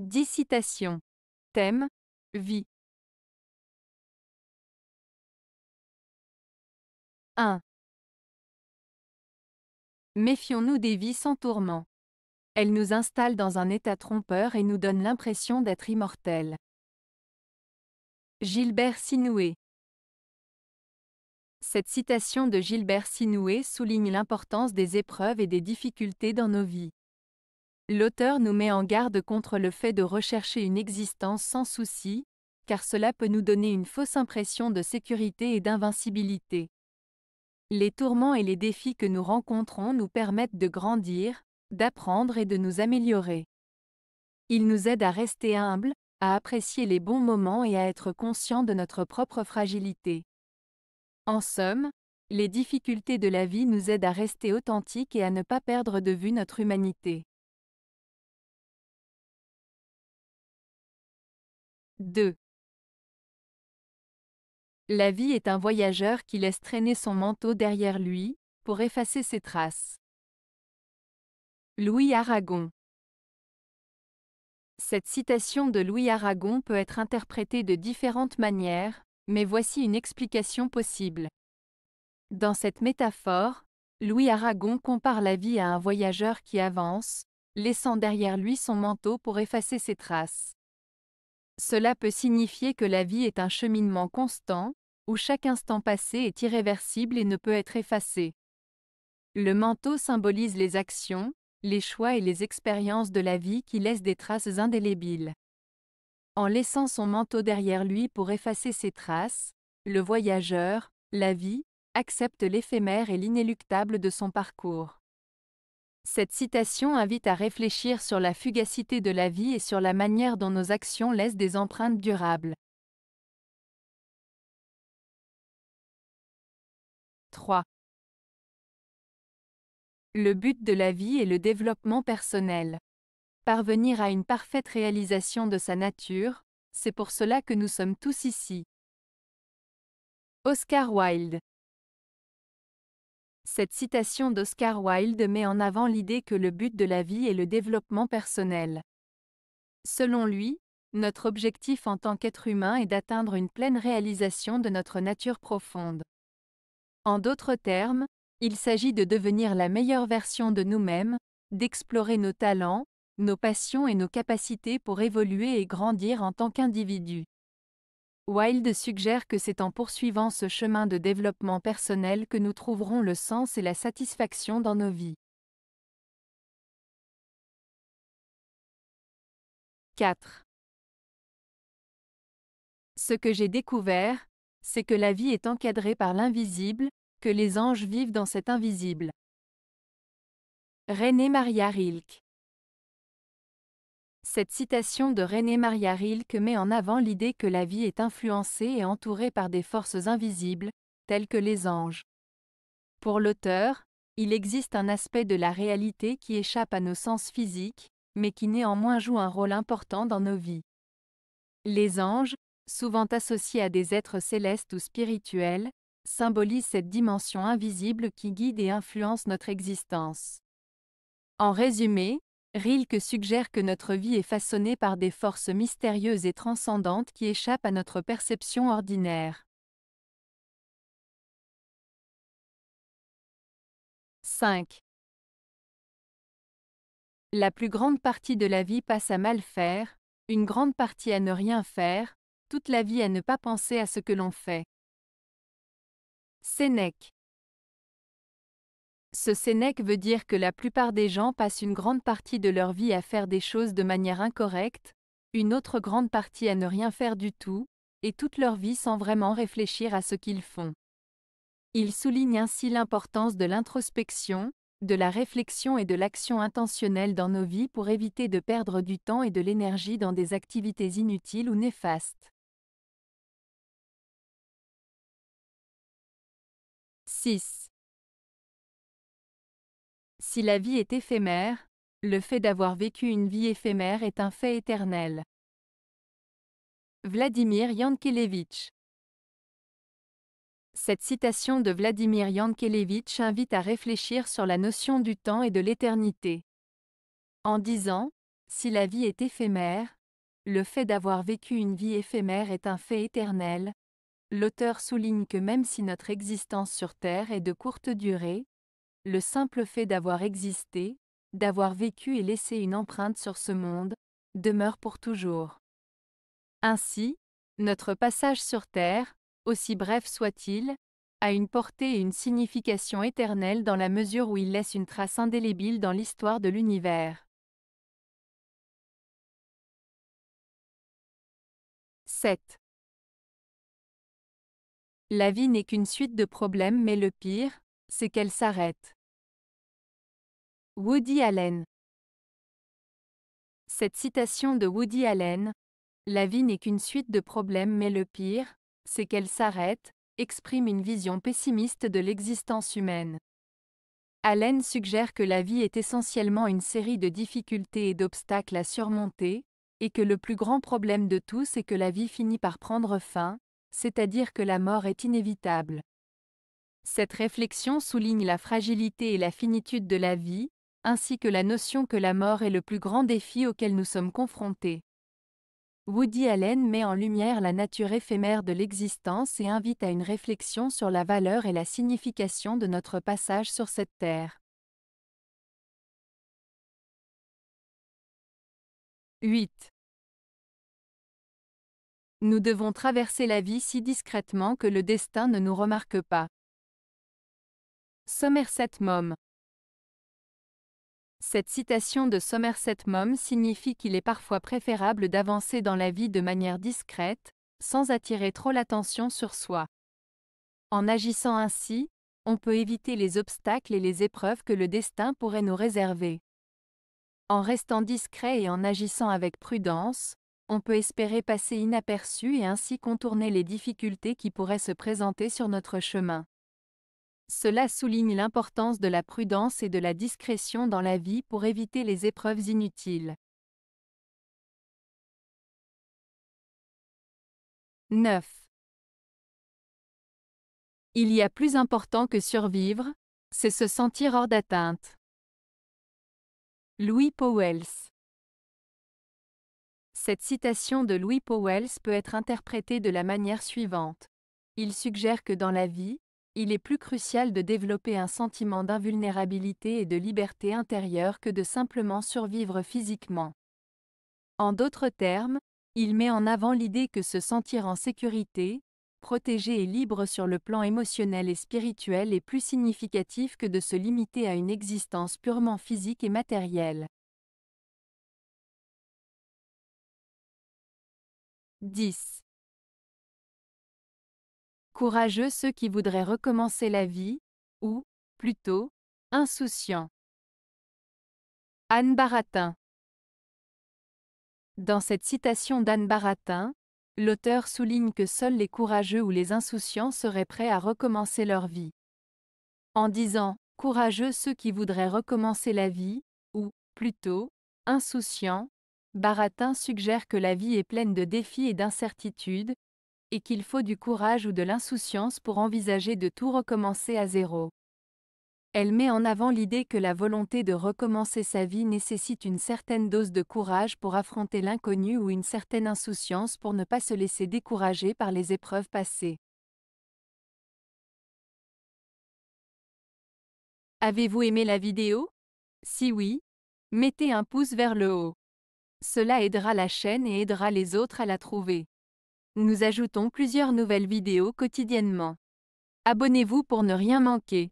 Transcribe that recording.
10 citations. Thème: vie. 1. Méfions-nous des vies sans tourment. Elles nous installent dans un état trompeur et nous donnent l'impression d'être immortels. Gilbert Sinoué. Cette citation de Gilbert Sinoué souligne l'importance des épreuves et des difficultés dans nos vies. L'auteur nous met en garde contre le fait de rechercher une existence sans souci, car cela peut nous donner une fausse impression de sécurité et d'invincibilité. Les tourments et les défis que nous rencontrons nous permettent de grandir, d'apprendre et de nous améliorer. Ils nous aident à rester humbles, à apprécier les bons moments et à être conscients de notre propre fragilité. En somme, les difficultés de la vie nous aident à rester authentiques et à ne pas perdre de vue notre humanité. 2. La vie est un voyageur qui laisse traîner son manteau derrière lui, pour effacer ses traces. Louis Aragon. Cette citation de Louis Aragon peut être interprétée de différentes manières, mais voici une explication possible. Dans cette métaphore, Louis Aragon compare la vie à un voyageur qui avance, laissant derrière lui son manteau pour effacer ses traces. Cela peut signifier que la vie est un cheminement constant, où chaque instant passé est irréversible et ne peut être effacé. Le manteau symbolise les actions, les choix et les expériences de la vie qui laissent des traces indélébiles. En laissant son manteau derrière lui pour effacer ses traces, le voyageur, la vie, accepte l'éphémère et l'inéluctable de son parcours. Cette citation invite à réfléchir sur la fugacité de la vie et sur la manière dont nos actions laissent des empreintes durables. 3. Le but de la vie est le développement personnel. Parvenir à une parfaite réalisation de sa nature, c'est pour cela que nous sommes tous ici. Oscar Wilde. Cette citation d'Oscar Wilde met en avant l'idée que le but de la vie est le développement personnel. Selon lui, notre objectif en tant qu'être humain est d'atteindre une pleine réalisation de notre nature profonde. En d'autres termes, il s'agit de devenir la meilleure version de nous-mêmes, d'explorer nos talents, nos passions et nos capacités pour évoluer et grandir en tant qu'individu. Wilde suggère que c'est en poursuivant ce chemin de développement personnel que nous trouverons le sens et la satisfaction dans nos vies. 4. Ce que j'ai découvert, c'est que la vie est encadrée par l'invisible, que les anges vivent dans cet invisible. René Maria Rilke. Cette citation de René Maria Rilke met en avant l'idée que la vie est influencée et entourée par des forces invisibles, telles que les anges. Pour l'auteur, il existe un aspect de la réalité qui échappe à nos sens physiques, mais qui néanmoins joue un rôle important dans nos vies. Les anges, souvent associés à des êtres célestes ou spirituels, symbolisent cette dimension invisible qui guide et influence notre existence. En résumé, Rilke suggère que notre vie est façonnée par des forces mystérieuses et transcendantes qui échappent à notre perception ordinaire. 5. La plus grande partie de la vie passe à mal faire, une grande partie à ne rien faire, toute la vie à ne pas penser à ce que l'on fait. Sénèque. Ce Sénèque veut dire que la plupart des gens passent une grande partie de leur vie à faire des choses de manière incorrecte, une autre grande partie à ne rien faire du tout, et toute leur vie sans vraiment réfléchir à ce qu'ils font. Il souligne ainsi l'importance de l'introspection, de la réflexion et de l'action intentionnelle dans nos vies pour éviter de perdre du temps et de l'énergie dans des activités inutiles ou néfastes. 6. Si la vie est éphémère, le fait d'avoir vécu une vie éphémère est un fait éternel. Vladimir Yankelevitch. Cette citation de Vladimir Yankelevitch invite à réfléchir sur la notion du temps et de l'éternité. En disant « Si la vie est éphémère, le fait d'avoir vécu une vie éphémère est un fait éternel. L'auteur souligne que même si notre existence sur Terre est de courte durée, le simple fait d'avoir existé, d'avoir vécu et laissé une empreinte sur ce monde, demeure pour toujours. Ainsi, notre passage sur Terre, aussi bref soit-il, a une portée et une signification éternelle dans la mesure où il laisse une trace indélébile dans l'histoire de l'univers. 7. La vie n'est qu'une suite de problèmes, mais le pire, c'est qu'elle s'arrête. Woody Allen. Cette citation de Woody Allen, « La vie n'est qu'une suite de problèmes, mais le pire, c'est qu'elle s'arrête », exprime une vision pessimiste de l'existence humaine. Allen suggère que la vie est essentiellement une série de difficultés et d'obstacles à surmonter, et que le plus grand problème de tous est que la vie finit par prendre fin, c'est-à-dire que la mort est inévitable. Cette réflexion souligne la fragilité et la finitude de la vie, ainsi que la notion que la mort est le plus grand défi auquel nous sommes confrontés. Woody Allen met en lumière la nature éphémère de l'existence et invite à une réflexion sur la valeur et la signification de notre passage sur cette terre. 8. Nous devons traverser la vie si discrètement que le destin ne nous remarque pas. Somerset Maugham. Cette citation de Somerset Maugham signifie qu'il est parfois préférable d'avancer dans la vie de manière discrète, sans attirer trop l'attention sur soi. En agissant ainsi, on peut éviter les obstacles et les épreuves que le destin pourrait nous réserver. En restant discret et en agissant avec prudence, on peut espérer passer inaperçu et ainsi contourner les difficultés qui pourraient se présenter sur notre chemin. Cela souligne l'importance de la prudence et de la discrétion dans la vie pour éviter les épreuves inutiles. 9. Il y a plus important que survivre, c'est se sentir hors d'atteinte. Louis Pauwels. Cette citation de Louis Pauwels peut être interprétée de la manière suivante. Il suggère que dans la vie, il est plus crucial de développer un sentiment d'invulnérabilité et de liberté intérieure que de simplement survivre physiquement. En d'autres termes, il met en avant l'idée que se sentir en sécurité, protégé et libre sur le plan émotionnel et spirituel est plus significatif que de se limiter à une existence purement physique et matérielle. 10. Courageux ceux qui voudraient recommencer la vie, ou, plutôt, insouciants. Anne Baratin. Dans cette citation d'Anne Baratin, l'auteur souligne que seuls les courageux ou les insouciants seraient prêts à recommencer leur vie. En disant « courageux ceux qui voudraient recommencer la vie », ou, plutôt, insouciants, Baratin suggère que la vie est pleine de défis et d'incertitudes, et qu'il faut du courage ou de l'insouciance pour envisager de tout recommencer à zéro. Elle met en avant l'idée que la volonté de recommencer sa vie nécessite une certaine dose de courage pour affronter l'inconnu ou une certaine insouciance pour ne pas se laisser décourager par les épreuves passées. Avez-vous aimé la vidéo? Si oui, mettez un pouce vers le haut. Cela aidera la chaîne et aidera les autres à la trouver. Nous ajoutons plusieurs nouvelles vidéos quotidiennement. Abonnez-vous pour ne rien manquer.